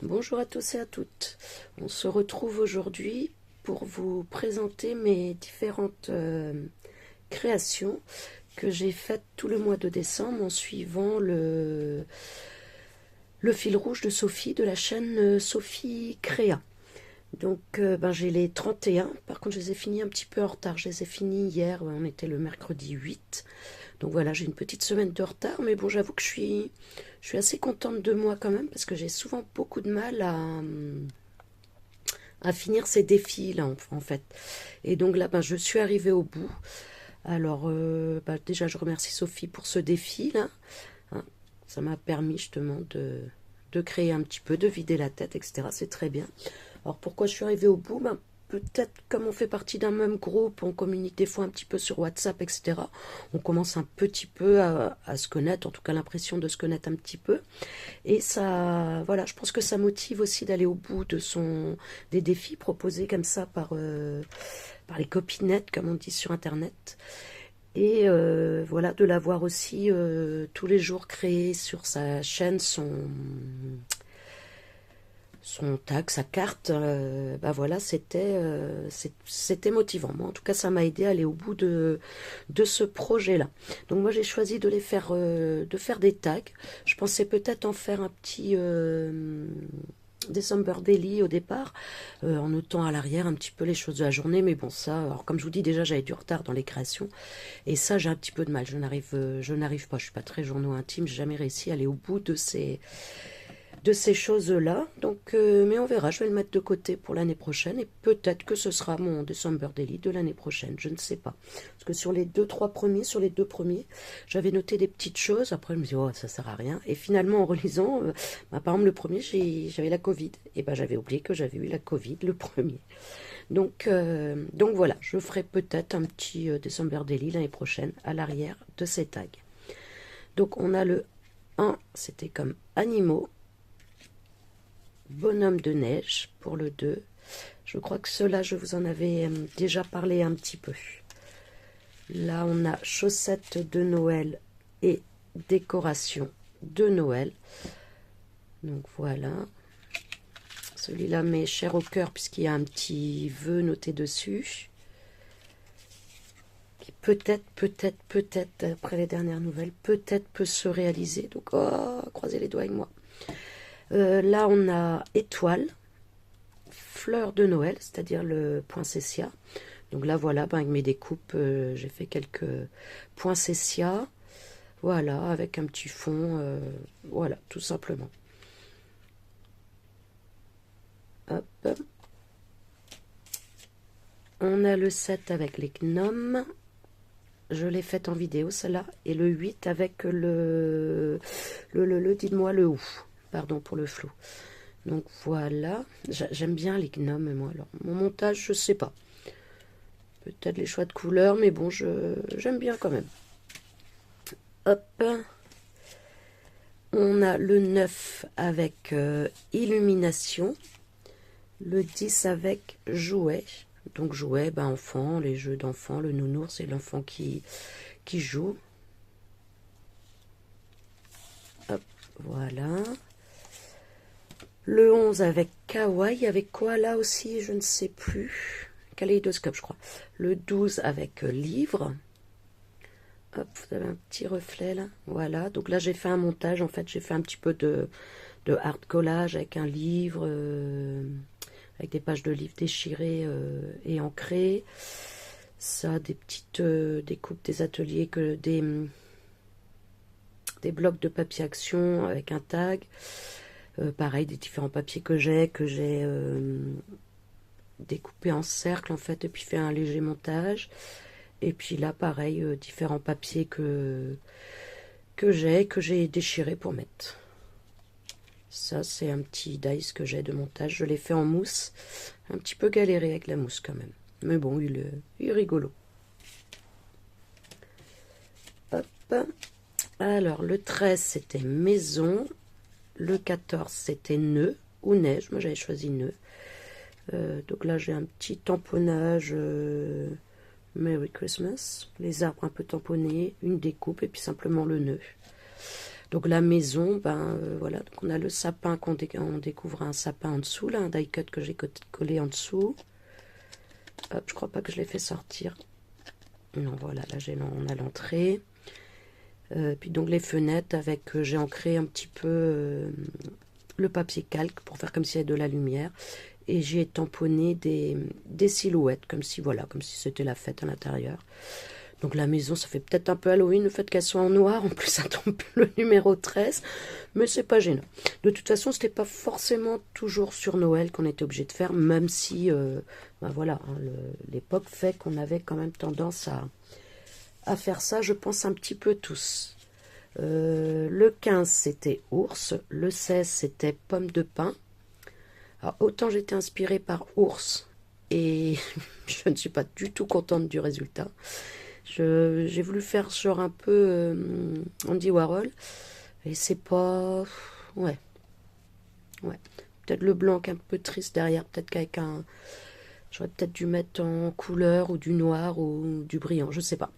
Bonjour à tous et à toutes. On se retrouve aujourd'hui pour vous présenter mes différentes créations que j'ai faites tout le mois de décembre en suivant le fil rouge de Sophie de la chaîne Sophie Créa. Donc j'ai les 31, par contre je les ai finis un petit peu en retard, je les ai finis hier, on était le mercredi 8. Donc voilà, j'ai une petite semaine de retard, mais bon, j'avoue que je suis assez contente de moi quand même, parce que j'ai souvent beaucoup de mal à finir ces défis là en fait. Et donc là, je suis arrivée au bout. Alors déjà, je remercie Sophie pour ce défi là. Hein. Ça m'a permis justement de créer un petit peu, de vider la tête, etc. C'est très bien. Alors pourquoi je suis arrivée au bout? Peut-être comme on fait partie d'un même groupe, on communique des fois un petit peu sur WhatsApp, etc. On commence un petit peu à se connaître, en tout cas l'impression de se connaître un petit peu. Et ça, voilà, je pense que ça motive aussi d'aller au bout des défis proposés comme ça par les copinettes, comme on dit sur Internet. Et voilà, de l'avoir aussi tous les jours créé sur sa chaîne son tag, sa carte, voilà, c'était motivant. Moi, en tout cas, ça m'a aidé à aller au bout de ce projet-là. Donc moi, j'ai choisi de faire des tags. Je pensais peut-être en faire un petit December Daily au départ, en notant à l'arrière un petit peu les choses de la journée. Mais bon, ça, alors comme je vous dis, déjà, j'avais du retard dans les créations. Et ça, j'ai un petit peu de mal. Je n'arrive pas. Je suis pas très journaux intime. J'ai jamais réussi à aller au bout de ces choses-là. Donc, mais on verra, je vais le mettre de côté pour l'année prochaine et peut-être que ce sera mon December Daily de l'année prochaine, je ne sais pas. Parce que sur les deux premiers, j'avais noté des petites choses, après je me dis, oh, ça sert à rien. Et finalement, en relisant, par exemple, le premier, j'avais la Covid. Et j'avais oublié que j'avais eu la Covid le premier. Donc voilà, je ferai peut-être un petit December Daily l'année prochaine à l'arrière de ces tags. Donc on a le 1, c'était comme animaux. Bonhomme de neige pour le 2. Je crois que cela, je vous en avais déjà parlé un petit peu. Là, on a chaussettes de Noël et décoration de Noël. Donc voilà. Celui-là m'est cher au cœur puisqu'il y a un petit vœu noté dessus. Qui peut-être, après les dernières nouvelles, peut-être peut se réaliser. Donc, oh, croisez les doigts avec moi. Là, on a étoile. Fleur de Noël, c'est-à-dire le poinsettia. Donc là, voilà, avec mes découpes, j'ai fait quelques poinsettias. Voilà, avec un petit fond. Voilà, tout simplement. Hop. On a le 7 avec les gnomes. Je l'ai fait en vidéo, celle-là. Et le 8 avec dites-moi le ou. Pardon pour le flou. Donc voilà, j'aime bien les gnomes, moi. Alors, mon montage, je sais pas. Peut-être les choix de couleurs, mais bon, j'aime bien quand même. Hop. On a le 9 avec illumination. Le 10 avec jouet. Donc jouet, enfant, les jeux d'enfant, le nounours, c'est l'enfant qui joue. Hop, voilà. Le 11 avec kawaii, avec quoi là aussi, je ne sais plus. Kaléidoscope, je crois. Le 12 avec livre. Hop, vous avez un petit reflet là. Voilà, donc là j'ai fait un montage, en fait j'ai fait un petit peu de hard collage avec un livre, avec des pages de livres déchirées et ancrées. Ça, des petites découpes des ateliers, des blocs de papier action avec un tag. Pareil, des différents papiers que j'ai découpés en cercle en fait, et puis fait un léger montage. Et puis là, pareil, différents papiers que j'ai déchiré pour mettre. Ça, c'est un petit dice que j'ai de montage. Je l'ai fait en mousse. Un petit peu galéré avec la mousse quand même. Mais bon, il est rigolo. Hop. Alors, le 13, c'était maison. Le 14, c'était nœud ou neige. Moi, j'avais choisi nœud. Donc là, j'ai un petit tamponnage... Merry Christmas, les arbres un peu tamponnés, une découpe et puis simplement le nœud. Donc la maison, ben voilà, donc on a le sapin, on découvre un sapin en dessous, là, un die cut que j'ai collé en dessous. Hop, je crois pas que je l'ai fait sortir. Non, voilà, là on a l'entrée. Puis donc les fenêtres avec, j'ai ancré un petit peu le papier calque pour faire comme s'il y avait de la lumière. Et j'ai tamponné des silhouettes, comme si voilà, comme si c'était la fête à l'intérieur. Donc la maison, ça fait peut-être un peu Halloween, le fait qu'elle soit en noir. En plus, ça tombe le numéro 13. Mais c'est pas gênant. De toute façon, c'était pas forcément toujours sur Noël qu'on était obligé de faire, même si, ben voilà, hein, l'époque fait qu'on avait quand même tendance à faire ça, je pense un petit peu tous. Le 15, c'était ours. Le 16, c'était pomme de pin. Alors, autant j'étais inspirée par ours, et je ne suis pas du tout contente du résultat. J'ai voulu faire genre un peu Andy Warhol, et c'est pas... Ouais, ouais. Peut-être le blanc qui est un peu triste derrière, peut-être qu'avec un... J'aurais peut-être dû mettre en couleur, ou du noir, ou du brillant, je sais pas.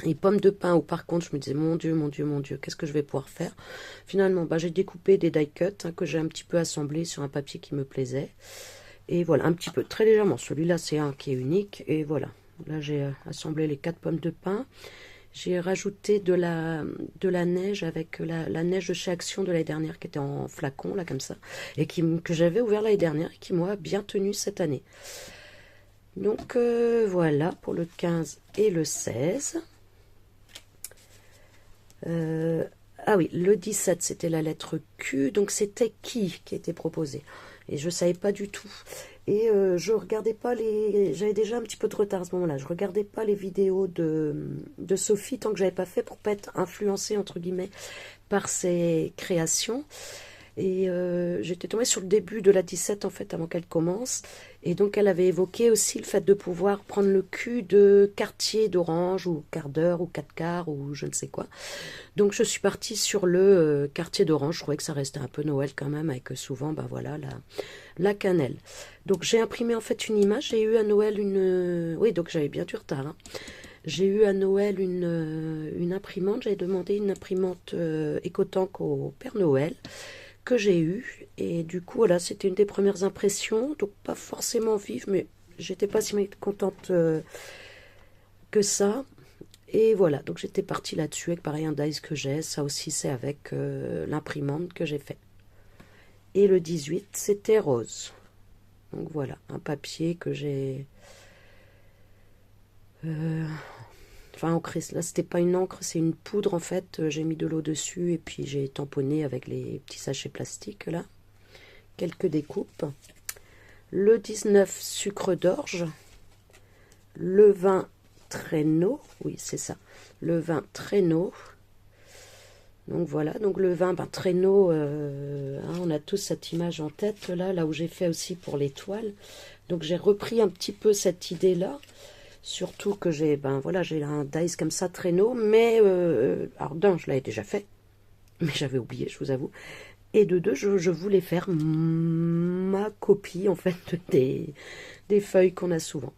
Et pommes de pin, où par contre je me disais mon Dieu, mon Dieu, mon Dieu, qu'est-ce que je vais pouvoir faire? Finalement, bah, j'ai découpé des die cuts hein, que j'ai un petit peu assemblés sur un papier qui me plaisait. Et voilà, un petit peu, très légèrement. Celui-là, c'est un qui est unique. Et voilà, là j'ai assemblé les 4 pommes de pin. J'ai rajouté de la neige avec la neige de chez Action de l'année dernière qui était en flacon, là comme ça. Et que j'avais ouvert l'année dernière et qui m'a bien tenu cette année. Donc voilà pour le 15 et le 16. Ah oui, le 17, c'était la lettre Q, donc c'était qui était proposé. Et je ne savais pas du tout. Et je regardais pas les... J'avais déjà un petit peu de retard à ce moment-là. Je regardais pas les vidéos de Sophie tant que j'avais pas fait pour pas être influencée, entre guillemets, par ses créations. Et j'étais tombée sur le début de la 17 en fait avant qu'elle commence, et donc elle avait évoqué aussi le fait de pouvoir prendre le cul de quartier d'orange ou quart d'heure ou 4 quarts ou je ne sais quoi. Donc je suis partie sur le quartier d'orange. Je trouvais que ça restait un peu Noël quand même, avec souvent ben voilà la cannelle. Donc j'ai imprimé en fait une image. J'ai eu à Noël une... Oui, donc j'avais bien du retard hein. J'ai eu à Noël une imprimante. J'avais demandé une imprimante Ecotank au Père Noël que j'ai eu, et du coup voilà, c'était une des premières impressions, donc pas forcément vive, mais j'étais pas si contente que ça. Et voilà, donc j'étais partie là-dessus avec pareil un dice que j'ai, ça aussi c'est avec l'imprimante que j'ai fait. Et le 18 c'était rose, donc voilà, un papier que j'ai enfin encré. Là c'était pas une encre, c'est une poudre en fait. J'ai mis de l'eau dessus et puis j'ai tamponné avec les petits sachets plastiques là. Quelques découpes. Le 19 sucre d'orge. Le 20 traîneau. Oui c'est ça. Le 20 traîneau. Donc voilà, donc le 20 ben, traîneau, hein, on a tous cette image en tête là où j'ai fait aussi pour l'étoile. Donc j'ai repris un petit peu cette idée là. Surtout que j'ai voilà, j'ai un dice comme ça, traîneau, mais alors d'un, je l'avais déjà fait, mais j'avais oublié, je vous avoue. Et de deux, je voulais faire ma copie en fait des feuilles qu'on a souvent.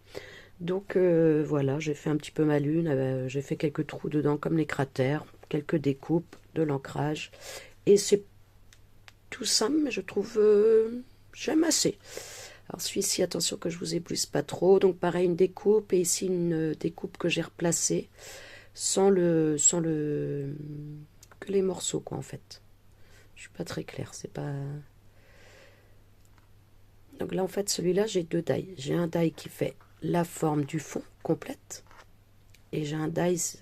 Donc voilà, j'ai fait un petit peu ma lune, j'ai fait quelques trous dedans comme les cratères, quelques découpes, de l'ancrage. Et c'est tout simple, mais je trouve j'aime assez. Alors celui-ci, attention que je vous éblouisse pas trop. Donc pareil, une découpe, et ici une découpe que j'ai replacée sans que les morceaux quoi en fait. Je suis pas très claire, c'est pas... Donc là en fait celui-là j'ai deux dies. J'ai un die qui fait la forme du fond complète, et j'ai un die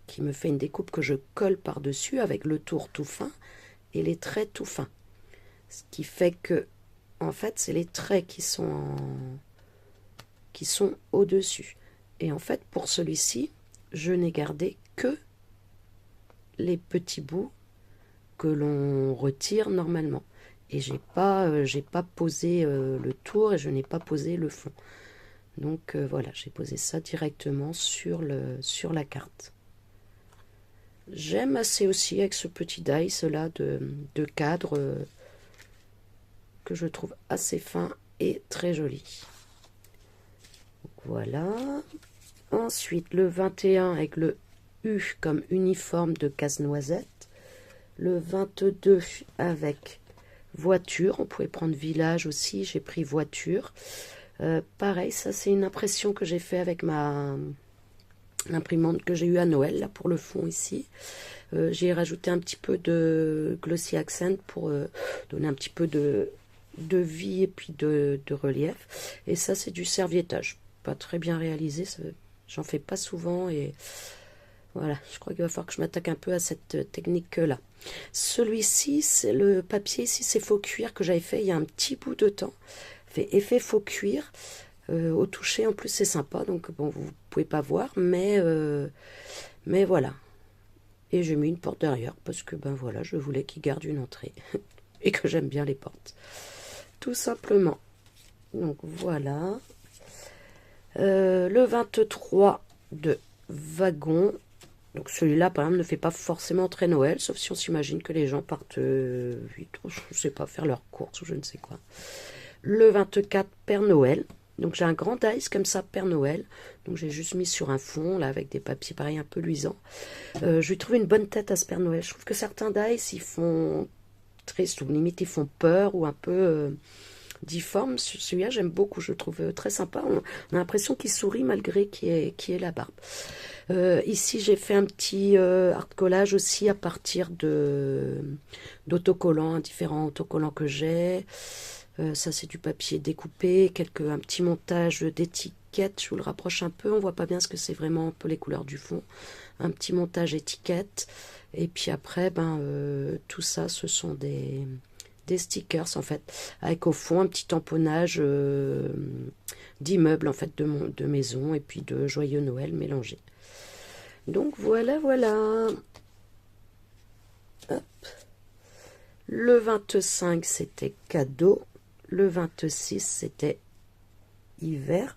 qui me fait une découpe que je colle par-dessus avec le tour tout fin et les traits tout fins. Ce qui fait que en fait, c'est les traits qui sont au-dessus. Et en fait, pour celui-ci, je n'ai gardé que les petits bouts que l'on retire normalement. Et j'ai pas posé le tour, et je n'ai pas posé le fond. Donc voilà, j'ai posé ça directement sur la carte. J'aime assez aussi avec ce petit dice là de cadre que je trouve assez fin et très joli. Donc, voilà. Ensuite, le 21 avec le U comme uniforme de casse-noisette. Le 22 avec voiture. On pouvait prendre village aussi. J'ai pris voiture. Pareil, ça c'est une impression que j'ai fait avec l'imprimante que j'ai eue à Noël, là pour le fond ici. J'ai rajouté un petit peu de glossy accent pour donner un petit peu de vie et puis de relief. Et ça c'est du serviettage. Pas très bien réalisé, j'en fais pas souvent et voilà, je crois qu'il va falloir que je m'attaque un peu à cette technique-là. Celui-ci, c'est le papier ici, c'est faux cuir que j'avais fait il y a un petit bout de temps. Fait effet faux cuir. Au toucher, en plus, c'est sympa. Donc, bon, vous pouvez pas voir, mais voilà. Et j'ai mis une porte derrière parce que, ben voilà, je voulais qu'il garde une entrée. Et que j'aime bien les portes. Tout simplement. Donc, voilà. Le 23 de wagon. Donc celui-là, par exemple, ne fait pas forcément très Noël, sauf si on s'imagine que les gens partent vite, je ne sais pas, faire leurs courses ou je ne sais quoi. Le 24, Père Noël. Donc j'ai un grand dice comme ça, Père Noël. Donc j'ai juste mis sur un fond, là, avec des papiers pareil un peu luisants. Je lui trouve une bonne tête à ce Père Noël. Je trouve que certains dice, ils font triste, ou limite ils font peur, ou un peu difforme. Celui-là, j'aime beaucoup, je le trouve très sympa. On a l'impression qu'il sourit malgré qu'il ait la barbe. Ici, j'ai fait un petit art collage aussi à partir d'autocollants, différents autocollants que j'ai. Ça, c'est du papier découpé, un petit montage d'étiquettes. Je vous le rapproche un peu, on voit pas bien ce que c'est vraiment, un peu les couleurs du fond. Un petit montage étiquette. Et puis après, tout ça, ce sont des stickers en fait, avec au fond un petit tamponnage d'immeubles en fait, de maison et puis de joyeux Noël mélangés. Donc voilà, voilà. Hop. Le 25, c'était cadeau. Le 26, c'était hiver.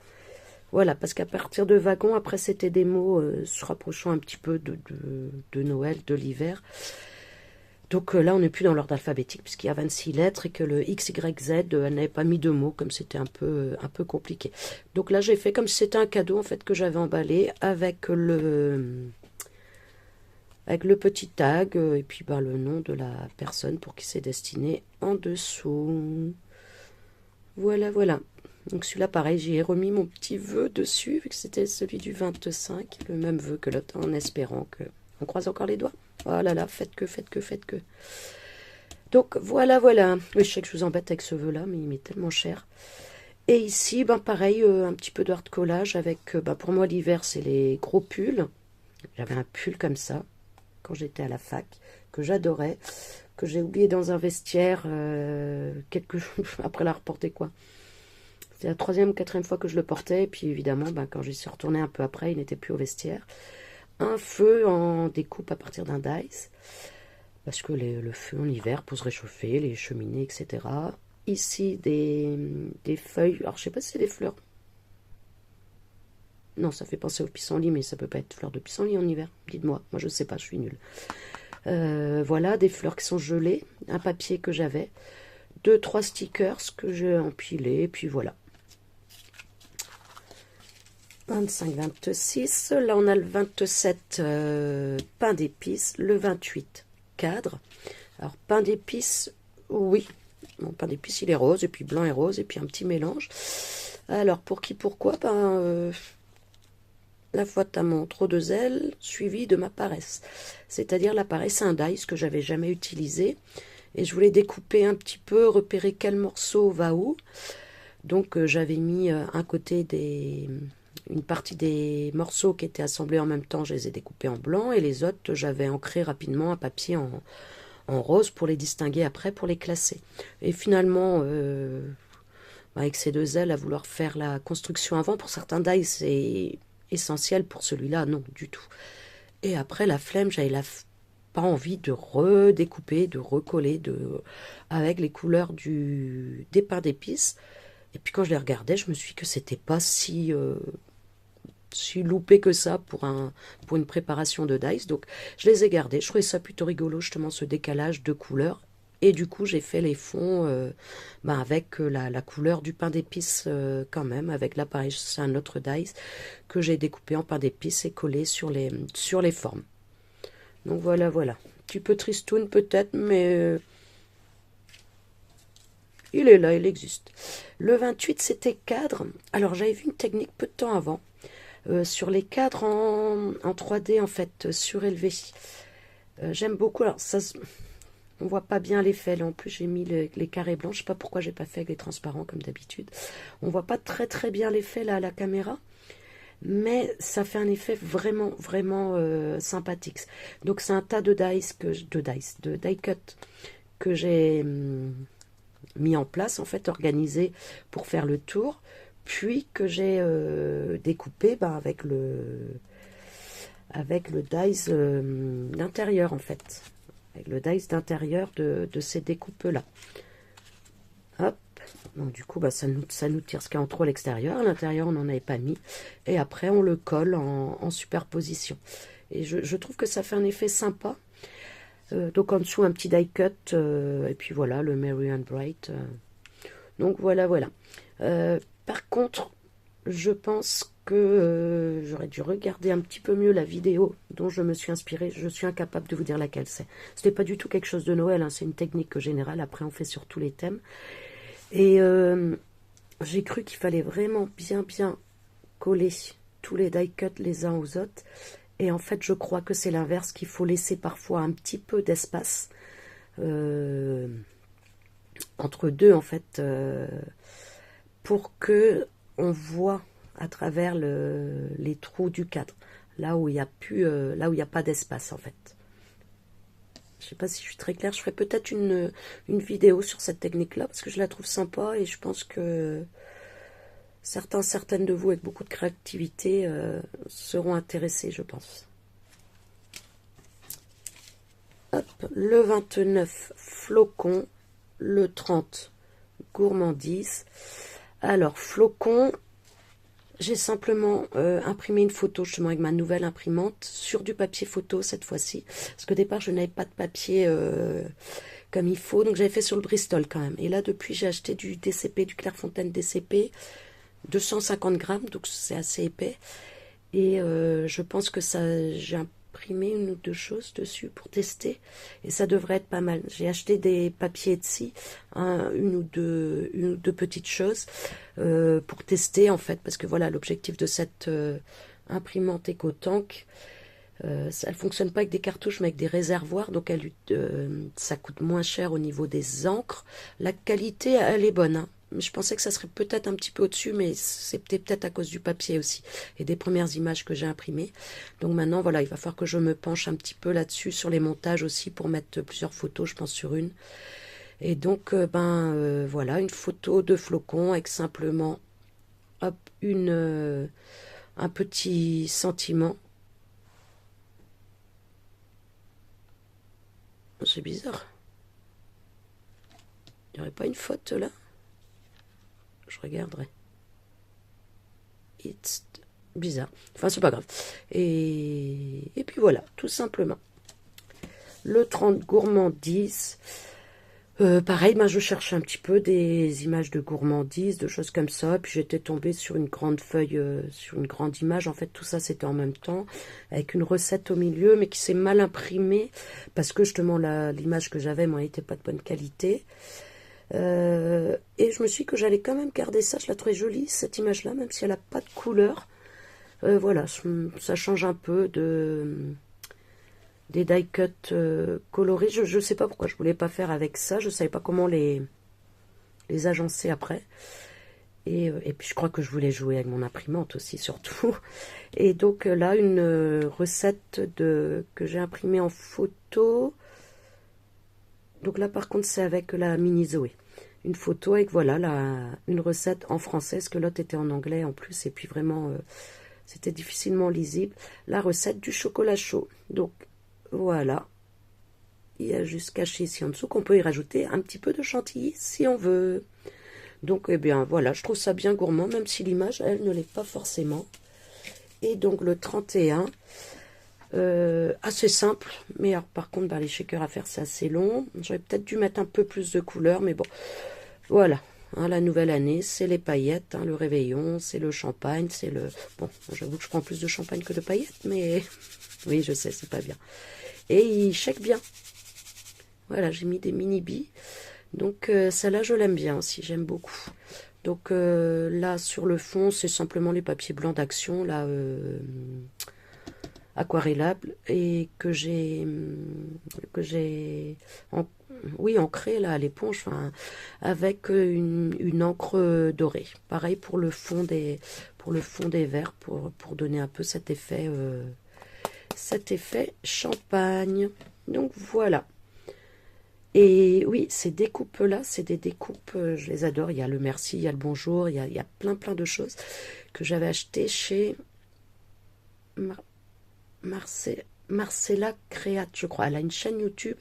Voilà, parce qu'à partir de wagon, après, c'était des mots se rapprochant un petit peu de Noël, de l'hiver. Donc là, on n'est plus dans l'ordre alphabétique, puisqu'il y a 26 lettres et que le X, Y, Z, elle n'avait pas mis de mots, comme c'était un peu compliqué. Donc là, j'ai fait comme si c'était un cadeau, en fait, que j'avais emballé avec le petit tag et puis le nom de la personne pour qui c'est destiné en dessous. Voilà, voilà. Donc celui-là, pareil, j'y ai remis mon petit vœu dessus, vu que c'était celui du 25, le même vœu que l'autre, en espérant que... On croise encore les doigts. Oh là là, faites que. Donc voilà, voilà. Oui, je sais que je vous embête avec ce vœu-là, mais il m'est tellement cher. Et ici, pareil, un petit peu d'art collage avec... pour moi, l'hiver, c'est les gros pulls. J'avais un pull comme ça, quand j'étais à la fac, que j'adorais, que j'ai oublié dans un vestiaire quelques jours après la reporter, quoi. C'était la 3e ou 4e fois que je le portais, et puis évidemment, quand j'y suis retournée un peu après, il n'était plus au vestiaire. Un feu en découpe à partir d'un dice, parce que le feu en hiver pour se réchauffer, les cheminées, etc. Ici, des feuilles, alors je sais pas si c'est des fleurs. Non, ça fait penser au pissenlit, mais ça peut pas être fleurs de pissenlit en hiver. Dites-moi, moi je sais pas, je suis nulle. Voilà, des fleurs qui sont gelées, un papier que j'avais, 2-3 stickers que j'ai empilés, et puis voilà. 25, 26, là on a le 27 pain d'épices, le 28 cadre. Alors pain d'épices, oui, mon pain d'épices il est rose, et puis blanc et rose, et puis un petit mélange. Alors pour qui, pourquoi, la faute à mon trop de zèle, suivi de ma paresse. C'est-à-dire la paresse, c'est un dice que j'avais jamais utilisé, et je voulais découper un petit peu, repérer quel morceau va où. Donc j'avais mis un côté une partie des morceaux qui étaient assemblés en même temps, je les ai découpés en blanc, et les autres, j'avais ancré rapidement un papier en rose pour les distinguer après, pour les classer. Et finalement, avec ces deux ailes, à vouloir faire la construction avant, pour certains dice, c'est essentiel, pour celui-là, non, du tout. Et après, la flemme, j'avais pas envie de redécouper, de recoller avec les couleurs des pains d'épices. Et puis quand je les regardais, je me suis dit que c'était pas si loupé que ça pour une préparation de dice. Donc je les ai gardés. Je trouvais ça plutôt rigolo, justement, ce décalage de couleurs. Et du coup, j'ai fait les fonds avec la couleur du pain d'épices quand même, avec là, pareil, c'est un autre dice que j'ai découpé en pain d'épices et collé sur les formes. Donc voilà, voilà. petit peu tristoun peut-être, mais il est là, il existe. Le 28, c'était cadre. Alors, j'avais vu une technique peu de temps avant, sur les cadres en 3D, en fait, surélevés. J'aime beaucoup. Alors, on voit pas bien l'effet. Là, en plus, j'ai mis les carrés blancs. Je sais pas pourquoi j'ai pas fait avec les transparents, comme d'habitude. On voit pas très très bien l'effet, là, à la caméra. Mais ça fait un effet vraiment, vraiment sympathique. Donc, c'est un tas de de die cut que j'ai mis en place, en fait, organisé pour faire le tour, puis que j'ai découpé avec le dies d'intérieur, en fait, avec le dies d'intérieur de ces découpes-là. Hop, donc du coup, bah, ça nous tire ce qu'il y a en trop à l'extérieur. À l'intérieur, on n'en avait pas mis. Et après, on le colle en superposition. Et je trouve que ça fait un effet sympa. Donc en dessous, un petit die cut. Et puis voilà, le Merry and Bright. Donc voilà, voilà. Par contre, je pense que j'aurais dû regarder un petit peu mieux la vidéo dont je me suis inspirée. Je suis incapable de vous dire laquelle c'est. Ce n'est pas du tout quelque chose de Noël, hein, c'est une technique générale. Après, on fait sur tous les thèmes. Et j'ai cru qu'il fallait vraiment bien coller tous les die cuts les uns aux autres. Et en fait, je crois que c'est l'inverse, qu'il faut laisser parfois un petit peu d'espace entre deux, en fait, pour que on voit à travers les trous du cadre, là où il n'y a plus, là où il n'y a pas d'espace, en fait. Je ne sais pas si je suis très claire. Je ferai peut-être une vidéo sur cette technique-là, parce que je la trouve sympa, et je pense que certaines de vous, avec beaucoup de créativité, seront intéressés, je pense. Hop, le 29, flocon. Le 30, gourmandise. Alors, flocon, j'ai simplement imprimé une photo justement avec ma nouvelle imprimante sur du papier photo cette fois-ci. Parce qu'au départ, je n'avais pas de papier comme il faut. Donc, j'avais fait sur le Bristol quand même. Et là, depuis, j'ai acheté du DCP, du Clairefontaine DCP. 250 grammes, donc c'est assez épais. Et je pense que j'ai imprimé une ou deux choses dessus pour tester. Et ça devrait être pas mal. J'ai acheté des papiers Etsy, une ou deux petites choses pour tester en fait. Parce que voilà, l'objectif de cette imprimante EcoTank, elle ne fonctionne pas avec des cartouches mais avec des réservoirs, donc ça coûte moins cher au niveau des encres. La qualité, elle est bonne, hein. Je pensais que ça serait peut-être un petit peu au-dessus, mais c'était peut-être à cause du papier aussi et des premières images que j'ai imprimées. Donc maintenant, voilà, il va falloir que je me penche un petit peu là-dessus, sur les montages aussi, pour mettre plusieurs photos, je pense sur une. Et donc, voilà, une photo de flocon avec simplement, hop, un petit sentiment. C'est bizarre. Il n'y aurait pas une faute là? Je regarderai. It's bizarre. Enfin, c'est pas grave. Et puis voilà, tout simplement. Le 30, gourmandise. Pareil, je cherchais un petit peu des images de gourmandise, de choses comme ça. Puis j'étais tombée sur une grande feuille, sur une grande image. En fait, tout ça, c'était en même temps, avec une recette au milieu, mais qui s'est mal imprimée, parce que justement, l'image que j'avais, moi, n'était pas de bonne qualité. Et je me suis dit que j'allais quand même garder ça. Je la trouvais jolie, cette image-là, même si elle n'a pas de couleur. Voilà, ça change un peu des die cut colorés. Je ne sais pas pourquoi je voulais pas faire avec ça. Je ne savais pas comment les agencer après. Et puis je crois que je voulais jouer avec mon imprimante aussi, surtout. Et donc là, une recette que j'ai imprimée en photo. Donc là, par contre, c'est avec la Mini Zoé. Une photo avec, voilà, une recette en français, parce que l'autre était en anglais en plus, et puis vraiment, c'était difficilement lisible. La recette du chocolat chaud. Donc, voilà. Il y a juste caché ici en dessous qu'on peut y rajouter un petit peu de chantilly si on veut. Donc, eh bien, voilà, je trouve ça bien gourmand, même si l'image, elle, ne l'est pas forcément. Et donc, le 31... assez simple, mais alors, par contre les shakers à faire c'est assez long. J'aurais peut-être dû mettre un peu plus de couleurs, mais bon, voilà, hein, la nouvelle année, c'est les paillettes, hein, le réveillon, c'est le champagne, bon, j'avoue que je prends plus de champagne que de paillettes, mais oui, je sais, c'est pas bien. Et il shake bien. Voilà, j'ai mis des mini billes. Donc celle-là, je l'aime bien aussi, j'aime beaucoup. Donc là, sur le fond, c'est simplement les papiers blancs d'Action, là, aquarellables, et que j'ai oui, ancré là à l'éponge, enfin, avec une encre dorée. Pareil pour le fond des verres, pour donner un peu cet effet champagne. Donc voilà. Et oui, ces découpes-là, c'est des découpes, je les adore. Il y a le merci, il y a le bonjour, il y a plein de choses que j'avais achetées chez Marcella Créate, je crois. Elle a une chaîne YouTube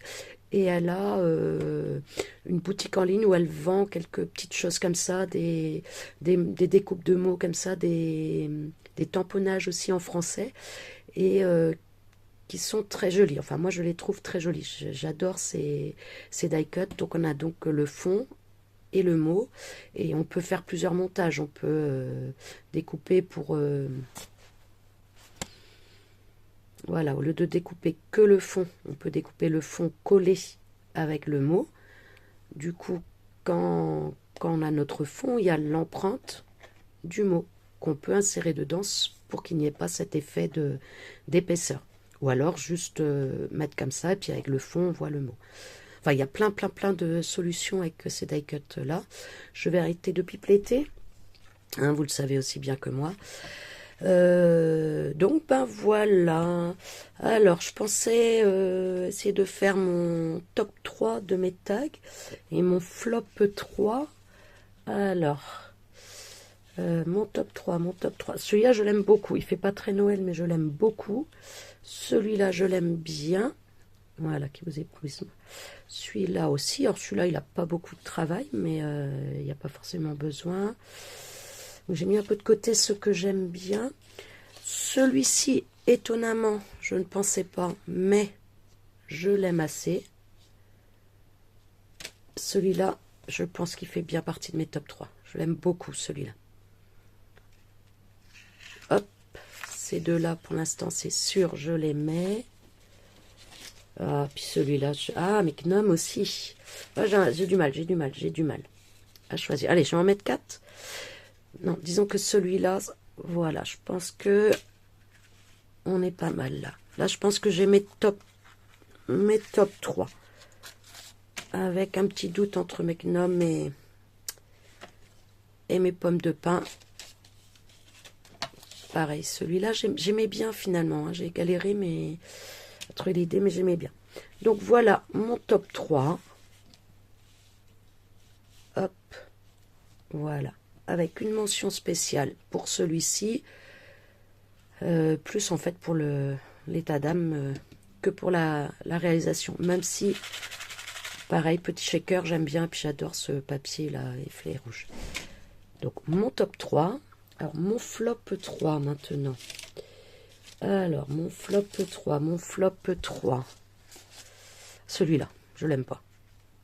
et elle a une boutique en ligne où elle vend quelques petites choses comme ça, des découpes de mots comme ça, des tamponnages aussi en français et qui sont très jolies. Enfin, moi, je les trouve très jolies. J'adore ces die cuts. Donc, on a donc le fond et le mot et on peut faire plusieurs montages. On peut découper pour... voilà, au lieu de découper que le fond, on peut découper le fond collé avec le mot. Du coup, quand on a notre fond, il y a l'empreinte du mot qu'on peut insérer dedans pour qu'il n'y ait pas cet effet d'épaisseur. Ou alors juste mettre comme ça, et puis avec le fond, on voit le mot. Enfin, il y a plein de solutions avec ces die cuts là. Je vais arrêter de pipeletter. Hein, vous le savez aussi bien que moi. Donc ben voilà. Alors je pensais essayer de faire mon top 3 de mes tags et mon flop 3. Alors mon top 3. Celui-là je l'aime beaucoup. Il fait pas très Noël mais je l'aime beaucoup. Celui-là je l'aime bien. Voilà, qui vous éprouve. Celui-là aussi. Alors celui-là il n'a pas beaucoup de travail mais il n'y a pas forcément besoin. J'ai mis un peu de côté ce que j'aime bien. Celui-ci, étonnamment, je ne pensais pas, mais je l'aime assez. Celui-là, je pense qu'il fait bien partie de mes top 3. Je l'aime beaucoup, celui-là. Hop, ces deux-là, pour l'instant, c'est sûr, je les mets. Ah, puis celui-là, ah, mais Gnome aussi. Ah, j'ai du mal à choisir. Allez, je vais en mettre 4. Non, disons que celui-là, voilà, je pense que on est pas mal là. Là, je pense que j'ai mes top 3. Avec un petit doute entre mes gnomes et mes pommes de pin. Pareil, celui-là, j'aimais bien finalement. Hein. J'ai galéré mais à trouver l'idée, mais j'aimais bien. Donc voilà mon top 3. Hop, voilà. Avec une mention spéciale pour celui-ci. Plus en fait pour l'état d'âme que pour la réalisation. Même si, pareil, petit shaker, j'aime bien. Et puis j'adore ce papier là, efflet rouge. Donc mon top 3. Alors mon flop 3 maintenant. Alors mon flop 3. Celui-là, je l'aime pas.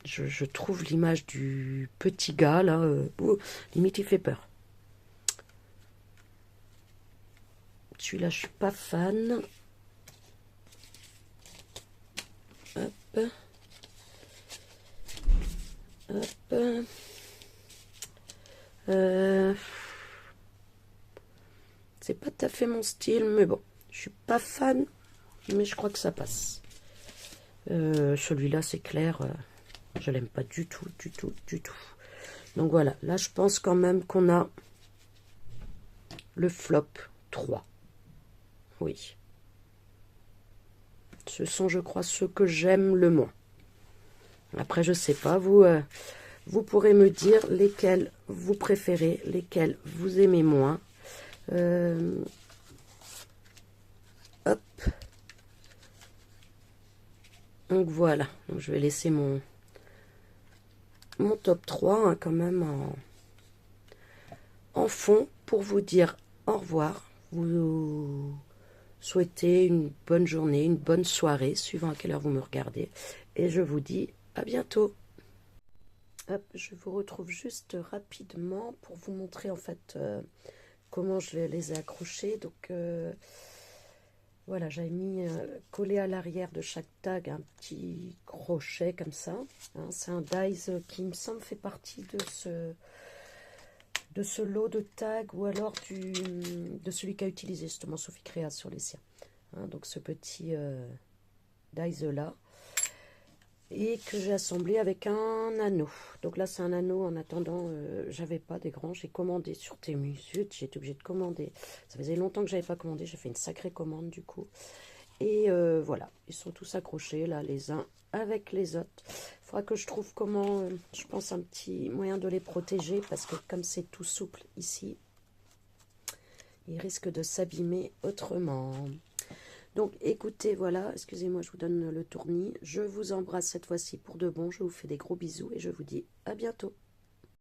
Je trouve l'image du petit gars là, limite il fait peur. Celui-là, je suis pas fan. Hop. Hop. C'est pas tout à fait mon style, mais bon, je suis pas fan, mais je crois que ça passe. Celui-là, c'est clair, je l'aime pas du tout. Donc voilà, là, je pense quand même qu'on a le flop 3. Oui. Ce sont, je crois, ceux que j'aime le moins. Après, je sais pas, vous pourrez me dire lesquels vous préférez, lesquels vous aimez moins. Hop. Donc voilà, donc, je vais laisser mon top 3 hein, quand même en fond pour vous dire au revoir. Vous souhaitez une bonne journée, une bonne soirée, suivant à quelle heure vous me regardez. Et je vous dis à bientôt. Hop, je vous retrouve juste rapidement pour vous montrer en fait comment je les ai accrochés. Donc Voilà, j'avais mis collé à l'arrière de chaque tag un petit crochet comme ça. Hein, c'est un dies qui me semble fait partie de ce lot de tags ou alors de celui qu'a utilisé justement Sophie Créa sur les siens. Hein, donc ce petit dies là. Et que j'ai assemblé avec un anneau. Donc là c'est un anneau, en attendant, j'avais pas des grands, j'ai commandé sur Temu. Zut, j'ai été obligée de commander. Ça faisait longtemps que j'avais pas commandé, j'ai fait une sacrée commande du coup. Et voilà, ils sont tous accrochés là, les uns avec les autres. Il faudra que je trouve comment, je pense, un petit moyen de les protéger, parce que comme c'est tout souple ici, ils risquent de s'abîmer autrement. Donc écoutez, voilà, excusez-moi, je vous donne le tournis. Je vous embrasse cette fois-ci pour de bon, je vous fais des gros bisous et je vous dis à bientôt.